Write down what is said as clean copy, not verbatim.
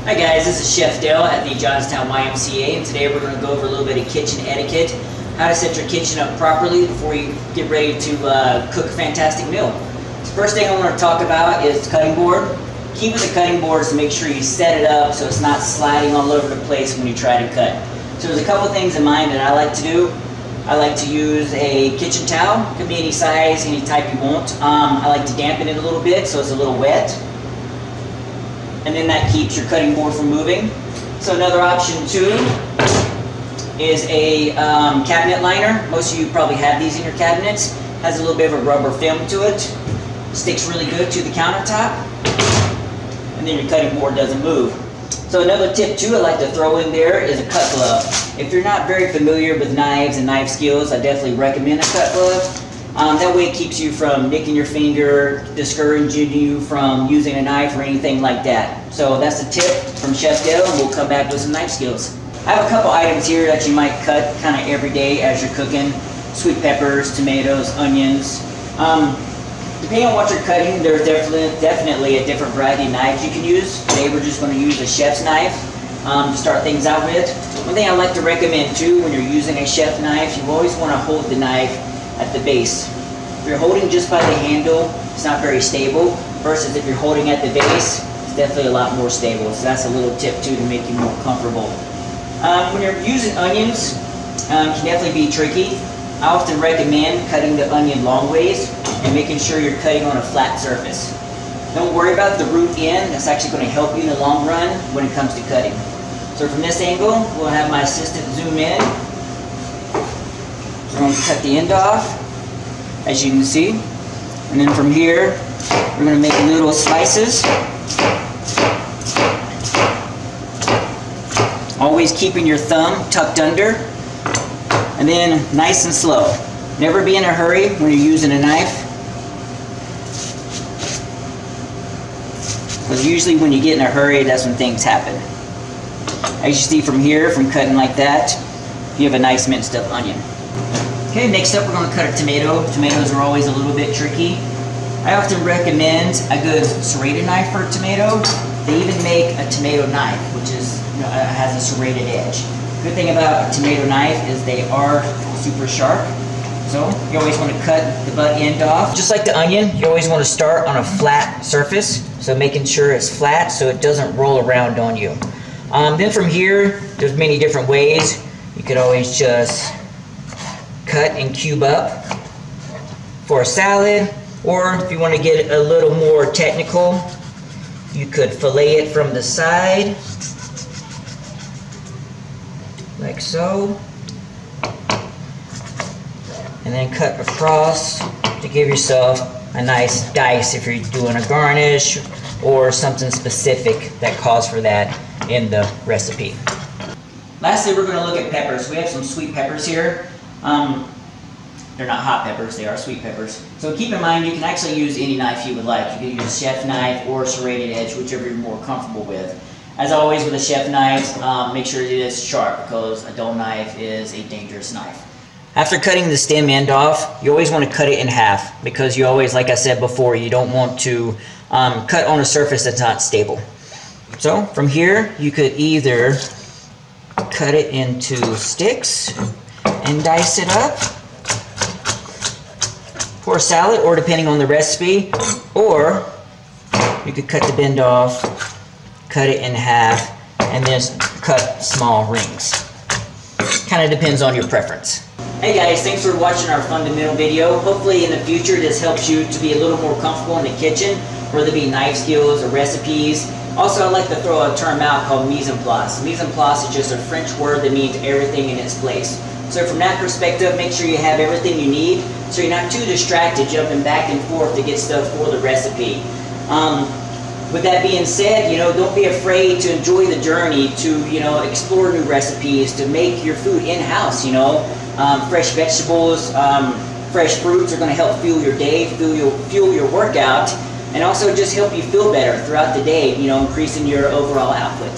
Hi guys, this is Chef Dale at the Johnstown YMCA, and today we're going to go over a little bit of kitchen etiquette, how to set your kitchen up properly before you get ready to cook a fantastic meal. So first thing I want to talk about is the cutting board. Key with the cutting board is to make sure you set it up so it's not sliding all over the place when you try to cut. So there's a couple things in mind that I like to do. I like to use a kitchen towel. It can be any size, any type you want. I like to dampen it a little bit so it's a little wet. And then that keeps your cutting board from moving. So another option too is a cabinet liner. Most of you probably have these in your cabinets. Has a little bit of a rubber film to it. Sticks really good to the countertop. And then your cutting board doesn't move. So another tip too I like to throw in there is a cut glove. If you're not very familiar with knives and knife skills, I definitely recommend a cut glove. That way it keeps you from nicking your finger, discouraging you from using a knife or anything like that. So that's a tip from Chef Dale, and we'll come back with some knife skills. I have a couple items here that you might cut kind of every day as you're cooking. Sweet peppers, tomatoes, onions. Depending on what you're cutting, there's definitely a different variety of knives you can use. Today we're just going to use a chef's knife to start things out with. One thing I like to recommend too when you're using a chef knife, you always want to hold the knife at the base. If you're holding just by the handle, it's not very stable, versus if you're holding at the base, it's definitely a lot more stable. So that's a little tip too to make you more comfortable. When you're using onions, it can definitely be tricky. I often recommend cutting the onion long ways and making sure you're cutting on a flat surface. Don't worry about the root end. That's actually going to help you in the long run when it comes to cutting. So from this angle, we'll have my assistant zoom in. We're going to cut the end off, as you can see. And then from here, we're going to make little slices. Always keeping your thumb tucked under. And then nice and slow. Never be in a hurry when you're using a knife. Because usually when you get in a hurry, that's when things happen. As you see from here, from cutting like that, you have a nice minced up onion. Okay, next up we're going to cut a tomato. Tomatoes are always a little bit tricky. I often recommend a good serrated knife for a tomato. They even make a tomato knife, which is, has a serrated edge. Good thing about a tomato knife is they are super sharp. So you always want to cut the butt end off. Just like the onion, you always want to start on a flat surface. So making sure it's flat so it doesn't roll around on you. Then from here, there's many different ways. You could always just cut and cube up for a salad, or if you want to get a little more technical, you could fillet it from the side, like so, and then cut across to give yourself a nice dice if you're doing a garnish or something specific that calls for that in the recipe. Lastly, we're going to look at peppers. We have some sweet peppers here. They're not hot peppers, they are sweet peppers. So keep in mind you can actually use any knife you would like. You can use a chef knife or a serrated edge, whichever you're more comfortable with. As always with a chef knife, make sure it is sharp because a dull knife is a dangerous knife. After cutting the stem end off, you always want to cut it in half because you always, like I said before, you don't want to cut on a surface that's not stable. So from here, you could either cut it into sticks and dice it up for a salad, or depending on the recipe, or you could cut the bend off, cut it in half, and then cut small rings. Kind of depends on your preference. Hey guys, thanks for watching our fundamental video. Hopefully in the future this helps you to be a little more comfortable in the kitchen, whether it be knife skills or recipes. Also, I like to throw a term out called mise en place. Mise en place is just a French word that means everything in its place. So from that perspective, make sure you have everything you need so you're not too distracted jumping back and forth to get stuff for the recipe. With that being said, don't be afraid to enjoy the journey to, explore new recipes, to make your food in-house, fresh vegetables, fresh fruits are going to help fuel your day, fuel your workout, and also just help you feel better throughout the day, increasing your overall output.